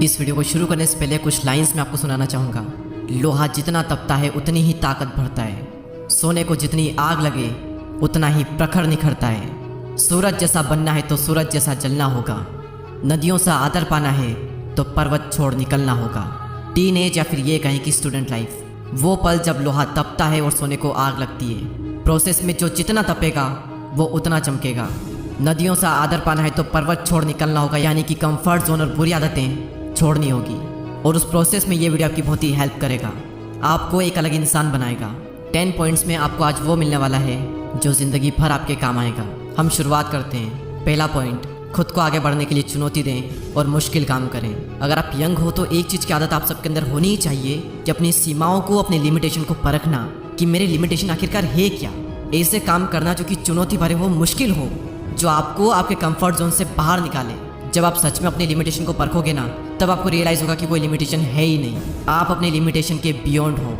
इस वीडियो को शुरू करने से पहले कुछ लाइंस मैं आपको सुनाना चाहूँगा। लोहा जितना तपता है उतनी ही ताकत भरता है। सोने को जितनी आग लगे उतना ही प्रखर निखरता है। सूरज जैसा बनना है तो सूरज जैसा जलना होगा। नदियों सा आदर पाना है तो पर्वत छोड़ निकलना होगा। टीनेज या फिर ये कहें कि स्टूडेंट लाइफ, वो पल जब लोहा तपता है और सोने को आग लगती है। प्रोसेस में जो जितना तपेगा वो उतना चमकेगा। नदियों सा आदर पाना है तो पर्वत छोड़ निकलना होगा, यानी कि कंफर्ट जोन और बुरी आदतें छोड़नी होगी। और उस प्रोसेस में ये वीडियो आपकी बहुत ही हेल्प करेगा, आपको एक अलग इंसान बनाएगा। 10 पॉइंट्स में आपको आज वो मिलने वाला है जो ज़िंदगी भर आपके काम आएगा। हम शुरुआत करते हैं। पहला पॉइंट, खुद को आगे बढ़ने के लिए चुनौती दें और मुश्किल काम करें। अगर आप यंग हो तो एक चीज़ की आदत आप सबके अंदर होनी ही चाहिए कि अपनी सीमाओं को, अपनी लिमिटेशन को परखना कि मेरे लिमिटेशन आखिरकार है क्या। ऐसे काम करना जो कि चुनौती भरे हो, मुश्किल हो, जो आपको आपके कंफर्ट जोन से बाहर निकाले। जब आप सच में अपनी लिमिटेशन को परखोगे ना, तब आपको रियलाइज़ होगा कि कोई लिमिटेशन है ही नहीं, आप अपने लिमिटेशन के बियॉन्ड हो।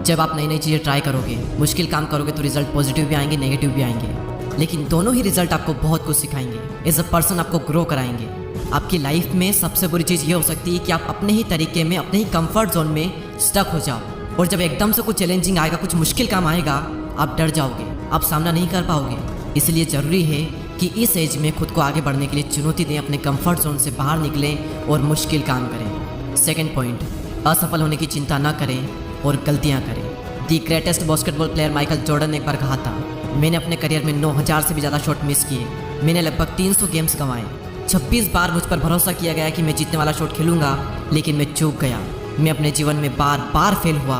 जब आप नई नई चीज़ें ट्राई करोगे, मुश्किल काम करोगे तो रिजल्ट पॉजिटिव भी आएंगे, नेगेटिव भी आएंगे, लेकिन दोनों ही रिजल्ट आपको बहुत कुछ सिखाएंगे। एज अ पर्सन आपको ग्रो कराएंगे। आपकी लाइफ में सबसे बुरी चीज़ ये हो सकती है कि आप अपने ही तरीके में, अपने ही कंफर्ट जोन में स्टक हो जाओ, और जब एकदम से कुछ चैलेंजिंग आएगा, कुछ मुश्किल काम आएगा, आप डर जाओगे, आप सामना नहीं कर पाओगे। इसलिए ज़रूरी है कि इस एज में खुद को आगे बढ़ने के लिए चुनौती दें, अपने कंफर्ट जोन से बाहर निकलें और मुश्किल काम करें। सेकंड पॉइंट, असफल होने की चिंता ना करें और गलतियां करें। The greatest basketball player Michael Jordan ने एक बार कहा था, मैंने अपने करियर में 9000 से भी ज़्यादा शॉट मिस किए, मैंने लगभग 300 गेम्स गंवाए, 26 बार मुझ पर भरोसा किया गया कि मैं जीतने वाला शॉट खेलूंगा, लेकिन मैं चूक गया। मैं अपने जीवन में बार बार फेल हुआ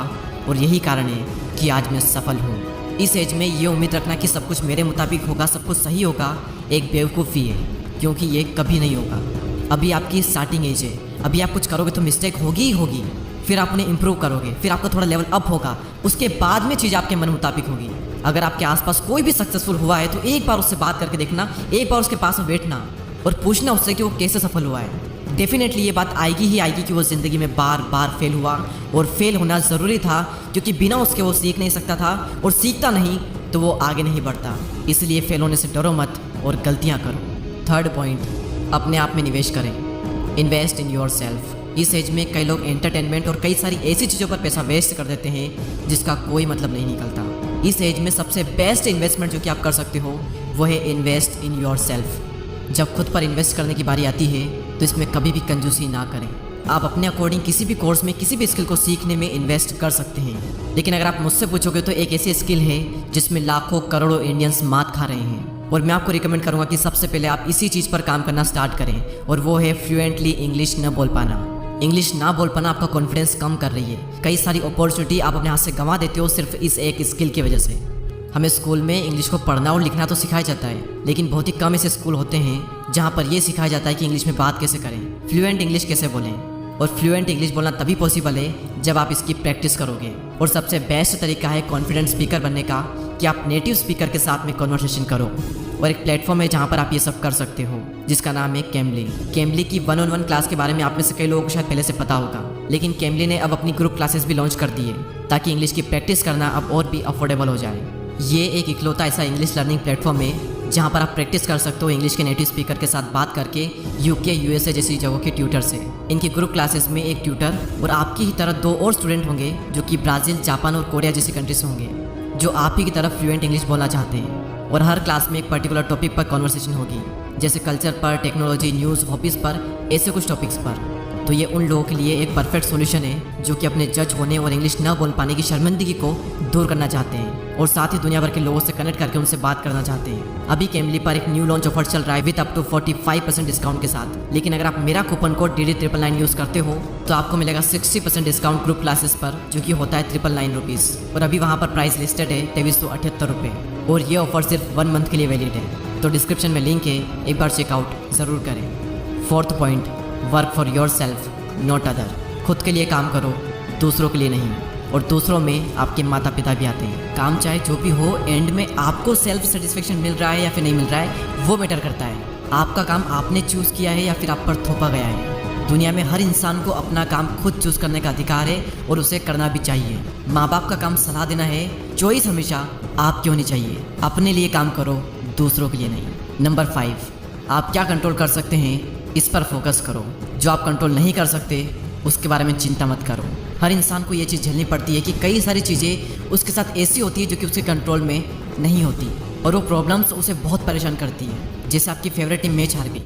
और यही कारण है कि आज मैं सफल हूँ। इस एज में ये उम्मीद रखना कि सब कुछ मेरे मुताबिक होगा, सब कुछ सही होगा, एक बेवकूफ़ी है, क्योंकि ये कभी नहीं होगा। अभी आपकी स्टार्टिंग एज है, अभी आप कुछ करोगे तो मिस्टेक होगी ही होगी, फिर आप उन्हें इम्प्रूव करोगे, फिर आपका थोड़ा लेवल अप होगा, उसके बाद में चीज़ आपके मन मुताबिक होगी। अगर आपके आसपास कोई भी सक्सेसफुल हुआ है तो एक बार उससे बात करके देखना, एक बार उसके पास में बैठना और पूछना उससे कि वो कैसे सफल हुआ है। डेफिनेटली ये बात आएगी ही आएगी कि वो ज़िंदगी में बार बार फेल हुआ, और फेल होना ज़रूरी था, क्योंकि बिना उसके वो सीख नहीं सकता था, और सीखता नहीं तो वो आगे नहीं बढ़ता। इसलिए फेल होने से डरो मत और गलतियाँ करो। थर्ड पॉइंट, अपने आप में निवेश करें। Invest in your self. इस एज में कई लोग एंटरटेनमेंट और कई सारी ऐसी चीज़ों पर पैसा वेस्ट कर देते हैं जिसका कोई मतलब नहीं निकलता। इस एज में सबसे बेस्ट इन्वेस्टमेंट जो कि आप कर सकते हो वो है इन्वेस्ट इन योर सेल्फ। जब खुद पर इन्वेस्ट करने की बारी आती है तो इसमें कभी भी कंजूसी ना करें। आप अपने अकॉर्डिंग किसी भी कोर्स में, किसी भी स्किल को सीखने में इन्वेस्ट कर सकते हैं, लेकिन अगर आप मुझसे पूछोगे तो एक ऐसी स्किल है जिसमें लाखों करोड़ों इंडियंस मात खा रहे हैं, और मैं आपको रिकमेंड करूंगा कि सबसे पहले आप इसी चीज़ पर काम करना स्टार्ट करें, और वो है फ्लुएंटली इंग्लिश न बोल पाना। इंग्लिश ना बोल पाना आपका कॉन्फिडेंस कम कर रही है। कई सारी अपॉर्चुनिटी आप अपने हाथ से गंवा देते हो सिर्फ इस एक स्किल की वजह से। हमें स्कूल में इंग्लिश को पढ़ना और लिखना तो सिखाया जाता है, लेकिन बहुत ही कम ऐसे स्कूल होते हैं जहाँ पर यह सिखाया जाता है कि इंग्लिश में बात कैसे करें, फ्लुएंट इंग्लिश कैसे बोलें। और फ्लुएंट इंग्लिश बोलना तभी पॉसिबल है जब आप इसकी प्रैक्टिस करोगे। और सबसे बेस्ट तरीका है कॉन्फिडेंट स्पीकर बनने का कि आप नेटिव स्पीकर के साथ में कन्वर्सेशन करो। और एक प्लेटफॉर्म है जहाँ पर आप ये सब कर सकते हो, जिसका नाम है कैम्बली। कैम्बली की 1-on-1 क्लास के बारे में आप में से कई लोगों को शायद पहले से पता होगा, लेकिन कैम्बली ने अब अपनी ग्रुप क्लासेस भी लॉन्च कर दी है ताकि इंग्लिश की प्रैक्टिस करना अब और भी अफोर्डेबल हो जाए। ये एक इकलौता ऐसा इंग्लिश लर्निंग प्लेटफॉर्म है जहाँ पर आप प्रैक्टिस कर सकते हो इंग्लिश के नेटिव स्पीकर के साथ बात करके, यूके, यूएसए जैसी जगहों के ट्यूटर से। इनकी ग्रुप क्लासेस में एक ट्यूटर और आपकी ही तरह 2 और स्टूडेंट होंगे जो कि ब्राज़ील, जापान और कोरिया जैसी कंट्री से होंगे, जो आप ही की तरफ फ्लुएंट इंग्लिश बोलना चाहते हैं। और हर क्लास में एक पर्टिकुलर टॉपिक पर कॉन्वर्सेशन होगी, जैसे कल्चर पर, टेक्नोलॉजी, न्यूज़, हॉबीज़ पर, ऐसे कुछ टॉपिक्स पर। तो ये उन लोगों के लिए एक परफेक्ट सॉल्यूशन है जो कि अपने जज होने और इंग्लिश न बोल पाने की शर्मिंदगी को दूर करना चाहते हैं, और साथ ही दुनिया भर के लोगों से कनेक्ट करके उनसे बात करना चाहते हैं। अभी कैम्बली पर एक न्यू लॉन्च ऑफर चल रहा है विद अप टू 45% डिस्काउंट के साथ। लेकिन अगर आप मेरा कूपन कोड DD999 यूज़ करते हो तो आपको मिलेगा 60% डिस्काउंट ग्रुप क्लासेस पर, जो कि होता है 999 रुपीज़। और अभी वहाँ पर प्राइस लिस्टेड है 2378 रुपये, और ये ऑफर सिर्फ 1 मंथ के लिए वैलिड है। तो डिस्क्रिप्शन में लिंक है, एक बार चेकआउट ज़रूर करें। Fourth point, work for your self not other. खुद के लिए काम करो, दूसरों के लिए नहीं। और दूसरों में आपके माता पिता भी आते हैं। काम चाहे जो भी हो, एंड में आपको सेल्फ सेटिस्फेक्शन मिल रहा है या फिर नहीं मिल रहा है, वो मैटर करता है। आपका काम आपने चूज़ किया है या फिर आप पर थोपा गया है। दुनिया में हर इंसान को अपना काम खुद चूज़ करने का अधिकार है, और उसे करना भी चाहिए। माँ बाप का काम सलाह देना है, चॉइस हमेशा आपकी होनी चाहिए। अपने लिए काम करो, दूसरों के लिए नहीं। नंबर 5, आप क्या कंट्रोल कर सकते हैं इस पर फोकस करो। जो आप कंट्रोल नहीं कर सकते उसके बारे में चिंता मत करो। हर इंसान को ये चीज़ झेलनी पड़ती है कि कई सारी चीज़ें उसके साथ ऐसी होती है जो कि उसके कंट्रोल में नहीं होती, और वो प्रॉब्लम्स उसे बहुत परेशान करती है। जैसे आपकी फेवरेट टीम मैच हार गई,